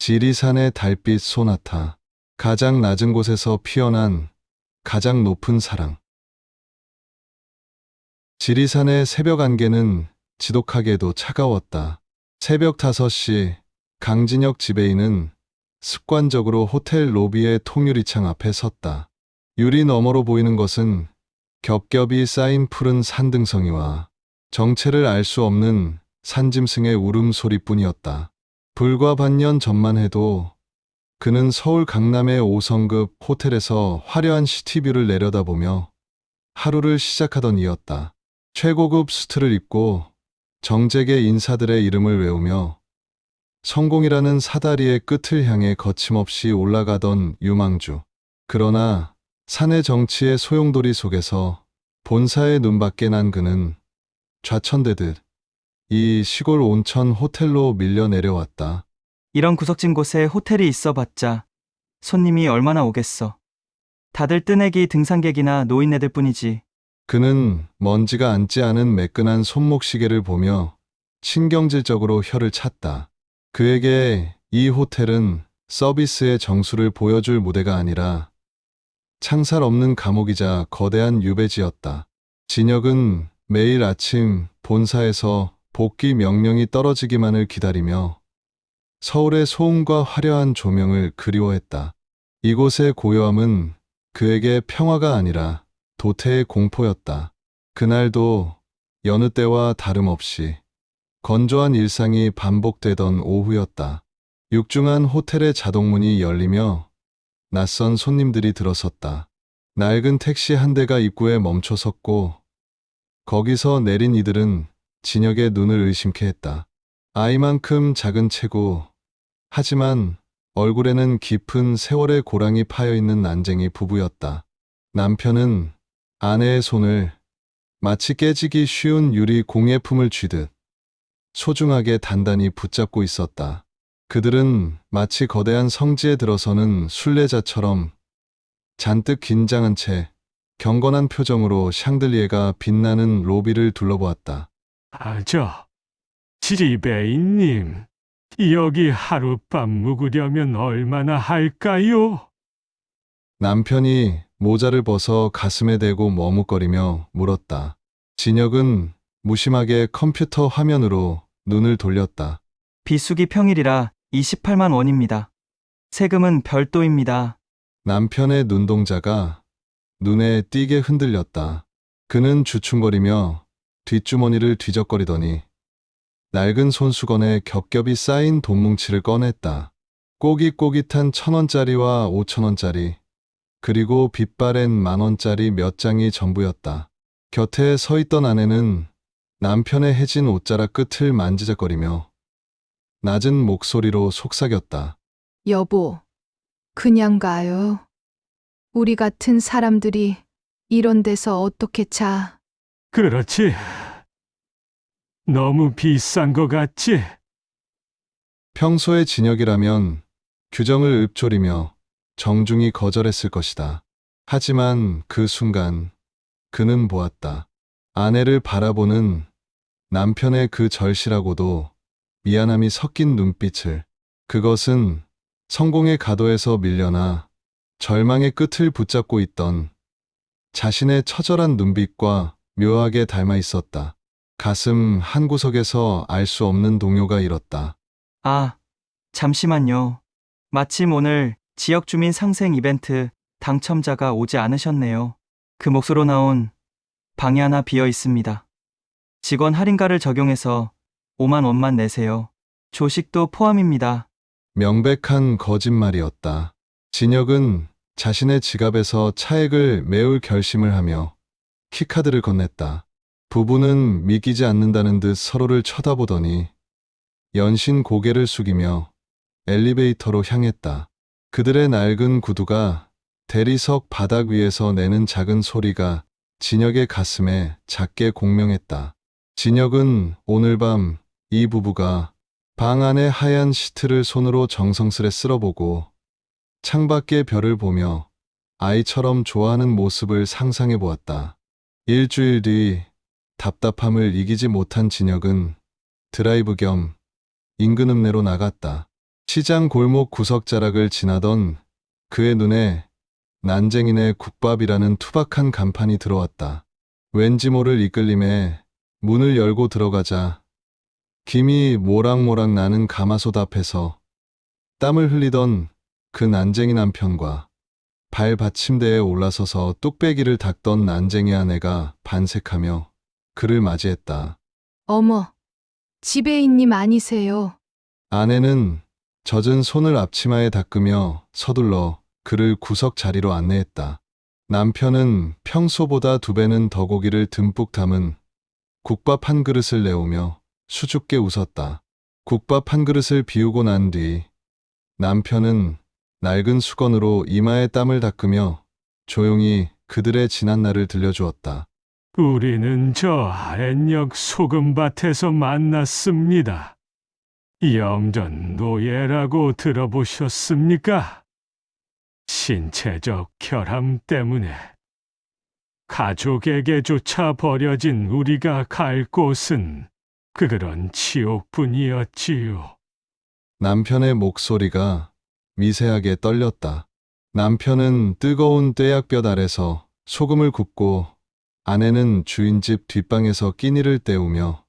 지리산의 달빛 소나타. 가장 낮은 곳에서 피어난 가장 높은 사랑. 지리산의 새벽 안개는 지독하게도 차가웠다. 새벽 5시 강진혁 지배인은 습관적으로 호텔 로비의 통유리창 앞에 섰다. 유리 너머로 보이는 것은 겹겹이 쌓인 푸른 산등성이와 정체를 알 수 없는 산짐승의 울음소리뿐이었다. 불과 반년 전만 해도 그는 서울 강남의 5성급 호텔에서 화려한 시티뷰를 내려다보며 하루를 시작하던 이였다. 최고급 수트를 입고 정재계 인사들의 이름을 외우며 성공이라는 사다리의 끝을 향해 거침없이 올라가던 유망주. 그러나 사내 정치의 소용돌이 속에서 본사의 눈밖에 난 그는 좌천되듯 이 시골 온천 호텔로 밀려 내려왔다. 이런 구석진 곳에 호텔이 있어봤자 손님이 얼마나 오겠어. 다들 뜨내기 등산객이나 노인네들 뿐이지. 그는 먼지가 앉지 않은 매끈한 손목시계를 보며 신경질적으로 혀를 찼다. 그에게 이 호텔은 서비스의 정수를 보여줄 무대가 아니라 창살 없는 감옥이자 거대한 유배지였다. 진혁은 매일 아침 본사에서 복귀 명령이 떨어지기만을 기다리며 서울의 소음과 화려한 조명을 그리워했다. 이곳의 고요함은 그에게 평화가 아니라 도태의 공포였다. 그날도 여느 때와 다름없이 건조한 일상이 반복되던 오후였다. 육중한 호텔의 자동문이 열리며 낯선 손님들이 들어섰다. 낡은 택시 한 대가 입구에 멈춰 섰고 거기서 내린 이들은 진혁의 눈을 의심케 했다. 아이만큼 작은 체구, 하지만 얼굴에는 깊은 세월의 고랑이 파여있는 난쟁이 부부였다. 남편은 아내의 손을 마치 깨지기 쉬운 유리 공예품을 쥐듯 소중하게 단단히 붙잡고 있었다. 그들은 마치 거대한 성지에 들어서는 순례자처럼 잔뜩 긴장한 채 경건한 표정으로 샹들리에가 빛나는 로비를 둘러보았다. 지리베이님, 여기 하룻밤 묵으려면 얼마나 할까요? 남편이 모자를 벗어 가슴에 대고 머뭇거리며 물었다. 진혁은 무심하게 컴퓨터 화면으로 눈을 돌렸다. 비수기 평일이라 28만 원입니다. 세금은 별도입니다. 남편의 눈동자가 눈에 띄게 흔들렸다. 그는 주춤거리며 뒷주머니를 뒤적거리더니 낡은 손수건에 겹겹이 쌓인 돈뭉치를 꺼냈다. 꼬깃꼬깃한 1,000원짜리와 5,000원짜리, 그리고 빛바랜 10,000원짜리 몇 장이 전부였다. 곁에 서 있던 아내는 남편의 해진 옷자락 끝을 만지작거리며 낮은 목소리로 속삭였다. 여보, 그냥 가요. 우리 같은 사람들이 이런 데서 어떻게 자? 그렇지. 너무 비싼 거 같지? 평소의 진혁이라면 규정을 읊조리며 정중히 거절했을 것이다. 하지만 그 순간 그는 보았다. 아내를 바라보는 남편의 그 절실하고도 미안함이 섞인 눈빛을. 그것은 성공의 가도에서 밀려나 절망의 끝을 붙잡고 있던 자신의 처절한 눈빛과 묘하게 닮아 있었다. 가슴 한구석에서 알 수 없는 동요가 일었다. 아, 잠시만요. 마침 오늘 지역 주민 상생 이벤트 당첨자가 오지 않으셨네요. 그 몫으로 나온 방이 하나 비어 있습니다. 직원 할인가를 적용해서 5만 원만 내세요. 조식도 포함입니다. 명백한 거짓말이었다. 진혁은 자신의 지갑에서 차액을 메울 결심을 하며 키카드를 건넸다. 부부는 믿기지 않는다는 듯 서로를 쳐다보더니 연신 고개를 숙이며 엘리베이터로 향했다. 그들의 낡은 구두가 대리석 바닥 위에서 내는 작은 소리가 진혁의 가슴에 작게 공명했다. 진혁은 오늘 밤 이 부부가 방 안의 하얀 시트를 손으로 정성스레 쓸어보고 창밖의 별을 보며 아이처럼 좋아하는 모습을 상상해 보았다. 일주일 뒤 답답함을 이기지 못한 진혁은 드라이브 겸 인근 읍내로 나갔다. 시장 골목 구석자락을 지나던 그의 눈에 난쟁이네 국밥이라는 투박한 간판이 들어왔다. 왠지 모를 이끌림에 문을 열고 들어가자 김이 모락모락 나는 가마솥 앞에서 땀을 흘리던 그 난쟁이 남편과 발 받침대에 올라서서 뚝배기를 닦던 난쟁이 아내가 반색하며 그를 맞이했다. 어머, 지배인님 아니세요? 아내는 젖은 손을 앞치마에 닦으며 서둘러 그를 구석 자리로 안내했다. 남편은 평소보다 2배는 더 고기를 듬뿍 담은 국밥 한 그릇을 내오며 수줍게 웃었다. 국밥 한 그릇을 비우고 난 뒤 남편은 낡은 수건으로 이마에 땀을 닦으며 조용히 그들의 지난 날을 들려주었다. 우리는 저 아랫역 소금밭에서 만났습니다. 염전 노예라고 들어보셨습니까? 신체적 결함 때문에 가족에게조차 버려진 우리가 갈 곳은 그런 지옥뿐이었지요. 남편의 목소리가 미세하게 떨렸다. 남편은 뜨거운 뙤약볕 아래서 소금을 굽고 아내는 주인집 뒷방에서 끼니를 때우며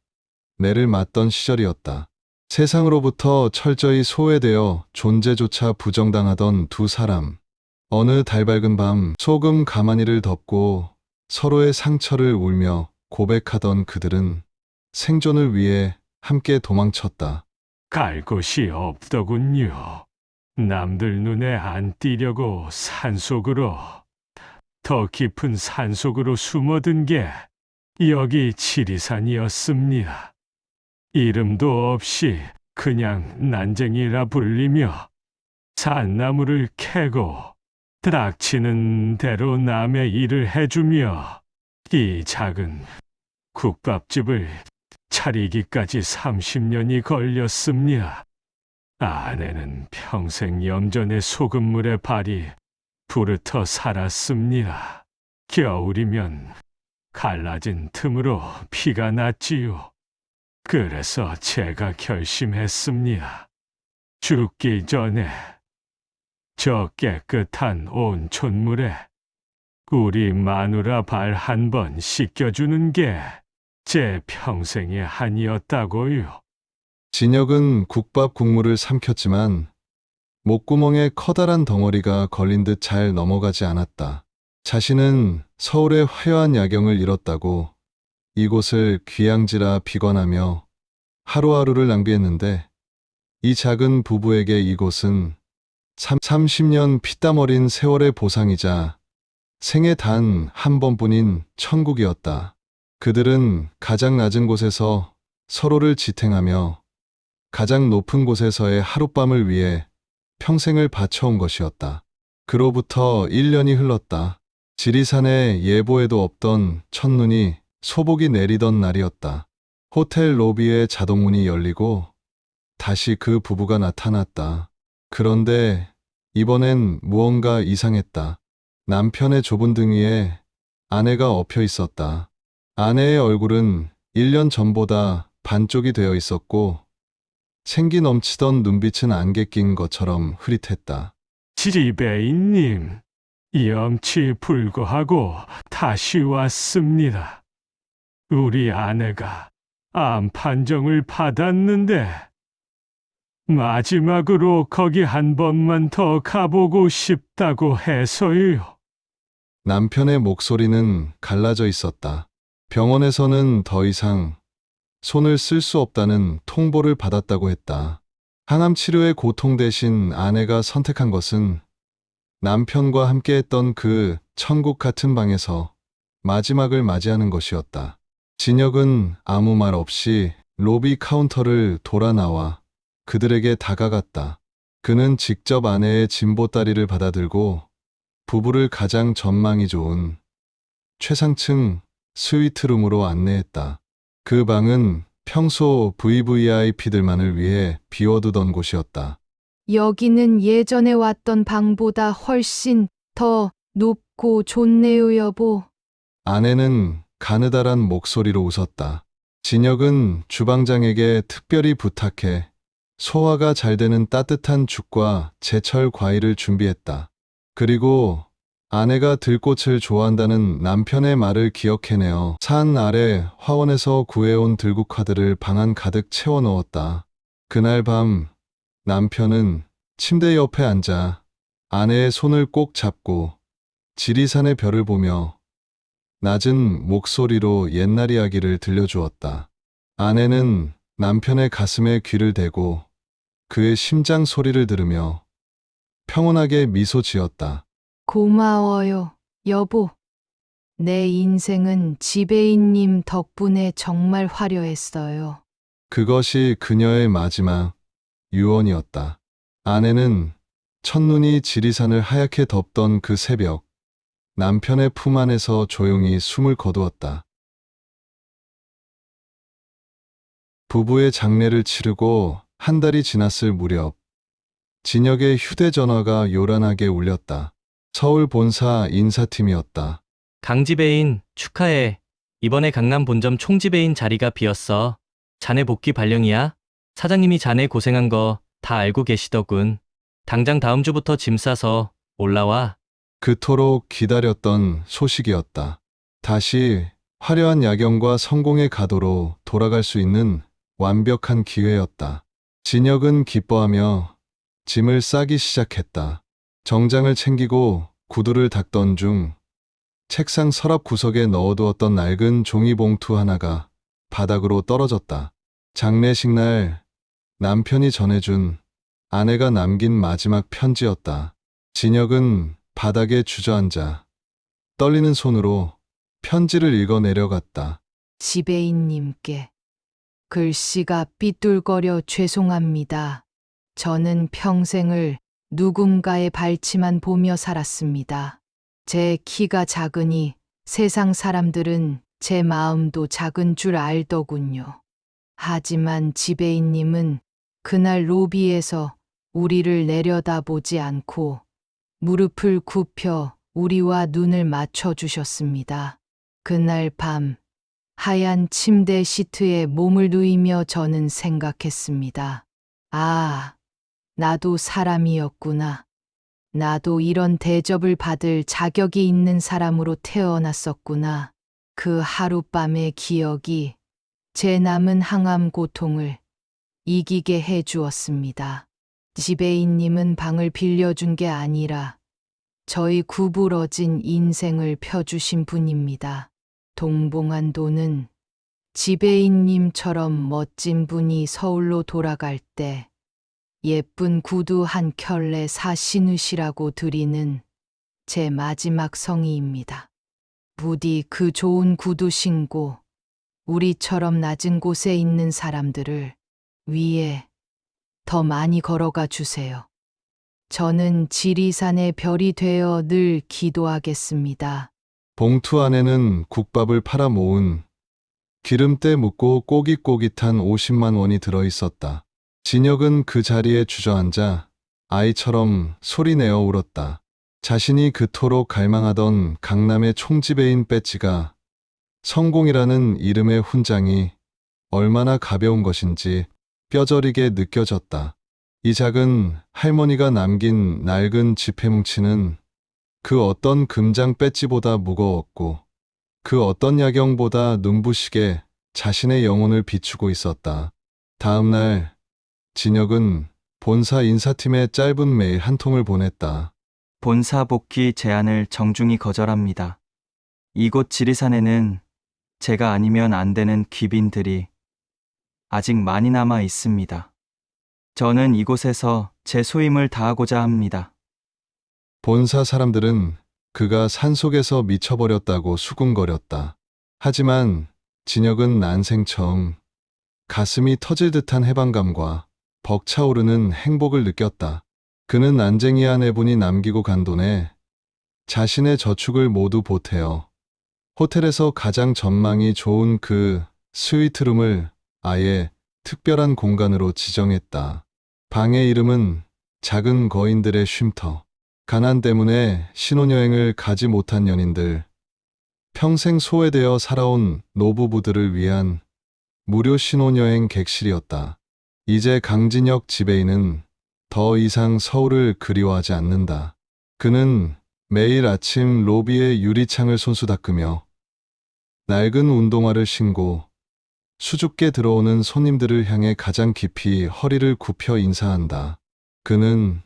매를 맞던 시절이었다. 세상으로부터 철저히 소외되어 존재조차 부정당하던 두 사람. 어느 달밝은 밤 소금 가마니를 덮고 서로의 상처를 울며 고백하던 그들은 생존을 위해 함께 도망쳤다. 갈 곳이 없더군요. 남들 눈에 안 띄려고 산속으로, 더 깊은 산속으로 숨어든 게 여기 지리산이었습니다. 이름도 없이 그냥 난쟁이라 불리며 산나무를 캐고 닥치는 대로 남의 일을 해주며 이 작은 국밥집을 차리기까지 30년이 걸렸습니다. 아내는 평생 염전의 소금물에 발이 부르터 살았습니다. 겨울이면 갈라진 틈으로 피가 났지요. 그래서 제가 결심했습니다. 죽기 전에 저 깨끗한 온천물에 우리 마누라 발 한 번 씻겨주는 게 제 평생의 한이었다고요. 진혁은 국밥 국물을 삼켰지만 목구멍에 커다란 덩어리가 걸린 듯 잘 넘어가지 않았다. 자신은 서울의 화려한 야경을 잃었다고 이곳을 귀양지라 비관하며 하루하루를 낭비했는데 이 작은 부부에게 이곳은 30년 피땀 어린 세월의 보상이자 생애 단 한 번뿐인 천국이었다. 그들은 가장 낮은 곳에서 서로를 지탱하며 가장 높은 곳에서의 하룻밤을 위해 평생을 바쳐온 것이었다. 그로부터 1년이 흘렀다. 지리산에 예보에도 없던 첫눈이 소복이 내리던 날이었다. 호텔 로비의 자동문이 열리고 다시 그 부부가 나타났다. 그런데 이번엔 무언가 이상했다. 남편의 좁은 등 위에 아내가 엎여 있었다. 아내의 얼굴은 1년 전보다 반쪽이 되어 있었고 생기 넘치던 눈빛은 안개 낀 것처럼 흐릿했다. 지배인님, 염치 불구하고 다시 왔습니다. 우리 아내가 암 판정을 받았는데 마지막으로 거기 한 번만 더 가보고 싶다고 해서요. 남편의 목소리는 갈라져 있었다. 병원에서는 더 이상 손을 쓸 수 없다는 통보를 받았다고 했다. 항암 치료의 고통 대신 아내가 선택한 것은 남편과 함께했던 그 천국 같은 방에서 마지막을 맞이하는 것이었다. 진혁은 아무 말 없이 로비 카운터를 돌아 나와 그들에게 다가갔다. 그는 직접 아내의 진보다리를 받아들고 부부를 가장 전망이 좋은 최상층 스위트룸으로 안내했다. 그 방은 평소 VVIP들만을 위해 비워두던 곳이었다. 여기는 예전에 왔던 방보다 훨씬 더 높고 좋네요, 여보. 아내는 가느다란 목소리로 웃었다. 진혁은 주방장에게 특별히 부탁해 소화가 잘 되는 따뜻한 죽과 제철 과일을 준비했다. 그리고 아내가 들꽃을 좋아한다는 남편의 말을 기억해내어 산 아래 화원에서 구해온 들국화들을 방 안 가득 채워 넣었다. 그날 밤 남편은 침대 옆에 앉아 아내의 손을 꼭 잡고 지리산의 별을 보며 낮은 목소리로 옛날 이야기를 들려주었다. 아내는 남편의 가슴에 귀를 대고 그의 심장 소리를 들으며 평온하게 미소 지었다. 고마워요, 여보. 내 인생은 지배인님 덕분에 정말 화려했어요. 그것이 그녀의 마지막 유언이었다. 아내는 첫눈이 지리산을 하얗게 덮던 그 새벽, 남편의 품 안에서 조용히 숨을 거두었다. 부부의 장례를 치르고 한 달이 지났을 무렵, 진혁의 휴대전화가 요란하게 울렸다. 서울 본사 인사팀이었다. 강지배인 축하해. 이번에 강남 본점 총지배인 자리가 비었어. 자네 복귀 발령이야? 사장님이 자네 고생한 거 다 알고 계시더군. 당장 다음 주부터 짐 싸서 올라와. 그토록 기다렸던 소식이었다. 다시 화려한 야경과 성공의 가도로 돌아갈 수 있는 완벽한 기회였다. 진혁은 기뻐하며 짐을 싸기 시작했다. 정장을 챙기고 구두를 닦던 중 책상 서랍 구석에 넣어두었던 낡은 종이봉투 하나가 바닥으로 떨어졌다. 장례식 날 남편이 전해준 아내가 남긴 마지막 편지였다. 진혁은 바닥에 주저앉아 떨리는 손으로 편지를 읽어 내려갔다. 지배인님께 글씨가 삐뚤거려 죄송합니다. 저는 평생을 누군가의 발치만 보며 살았습니다. 제 키가 작으니 세상 사람들은 제 마음도 작은 줄 알더군요. 하지만 지배인님은 그날 로비에서 우리를 내려다보지 않고 무릎을 굽혀 우리와 눈을 맞춰주셨습니다. 그날 밤 하얀 침대 시트에 몸을 누이며 저는 생각했습니다. 아, 나도 사람이었구나. 나도 이런 대접을 받을 자격이 있는 사람으로 태어났었구나. 그 하룻밤의 기억이 제 남은 항암 고통을 이기게 해 주었습니다. 지배인님은 방을 빌려준 게 아니라 저희 구부러진 인생을 펴주신 분입니다. 동봉안도는 지배인님처럼 멋진 분이 서울로 돌아갈 때 예쁜 구두 한 켤레 사 신으시라고 드리는 제 마지막 성의입니다. 부디 그 좋은 구두 신고 우리처럼 낮은 곳에 있는 사람들을 위해 더 많이 걸어가 주세요. 저는 지리산의 별이 되어 늘 기도하겠습니다. 봉투 안에는 국밥을 팔아 모은 기름때 묻고 꼬깃꼬깃한 50만 원이 들어 있었다. 진혁은 그 자리에 주저앉아 아이처럼 소리내어 울었다. 자신이 그토록 갈망하던 강남의 총지배인 배지가 성공이라는 이름의 훈장이 얼마나 가벼운 것인지 뼈저리게 느껴졌다. 이 작은 할머니가 남긴 낡은 지폐뭉치는 그 어떤 금장 배지보다 무거웠고 그 어떤 야경보다 눈부시게 자신의 영혼을 비추고 있었다. 다음 날 진혁은 본사 인사팀에 짧은 메일 한 통을 보냈다. 본사 복귀 제안을 정중히 거절합니다. 이곳 지리산에는 제가 아니면 안 되는 귀빈들이 아직 많이 남아 있습니다. 저는 이곳에서 제 소임을 다하고자 합니다. 본사 사람들은 그가 산속에서 미쳐버렸다고 수군거렸다. 하지만 진혁은 난생 처음 가슴이 터질 듯한 해방감과 벅차오르는 행복을 느꼈다. 그는 난쟁이 아내분이 남기고 간 돈에 자신의 저축을 모두 보태어 호텔에서 가장 전망이 좋은 그 스위트룸을 아예 특별한 공간으로 지정했다. 방의 이름은 작은 거인들의 쉼터. 가난 때문에 신혼여행을 가지 못한 연인들, 평생 소외되어 살아온 노부부들을 위한 무료 신혼여행 객실이었다. 이제 강진혁 지배인은 더 이상 서울을 그리워하지 않는다. 그는 매일 아침 로비의 유리창을 손수 닦으며 낡은 운동화를 신고 수줍게 들어오는 손님들을 향해 가장 깊이 허리를 굽혀 인사한다. 그는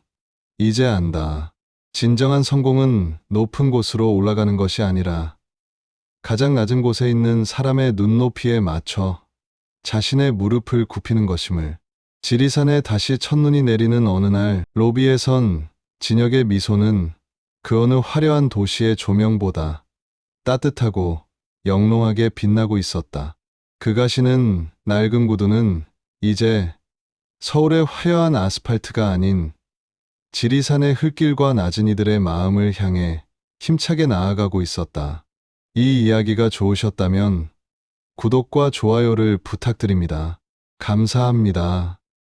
이제 안다. 진정한 성공은 높은 곳으로 올라가는 것이 아니라 가장 낮은 곳에 있는 사람의 눈높이에 맞춰 자신의 무릎을 굽히는 것임을. 지리산에 다시 첫눈이 내리는 어느 날 로비에선 진혁의 미소는 그 어느 화려한 도시의 조명보다 따뜻하고 영롱하게 빛나고 있었다. 그가 신은 낡은 구두는 이제 서울의 화려한 아스팔트가 아닌 지리산의 흙길과 낮은 이들의 마음을 향해 힘차게 나아가고 있었다. 이 이야기가 좋으셨다면 구독과 좋아요를 부탁드립니다. 감사합니다.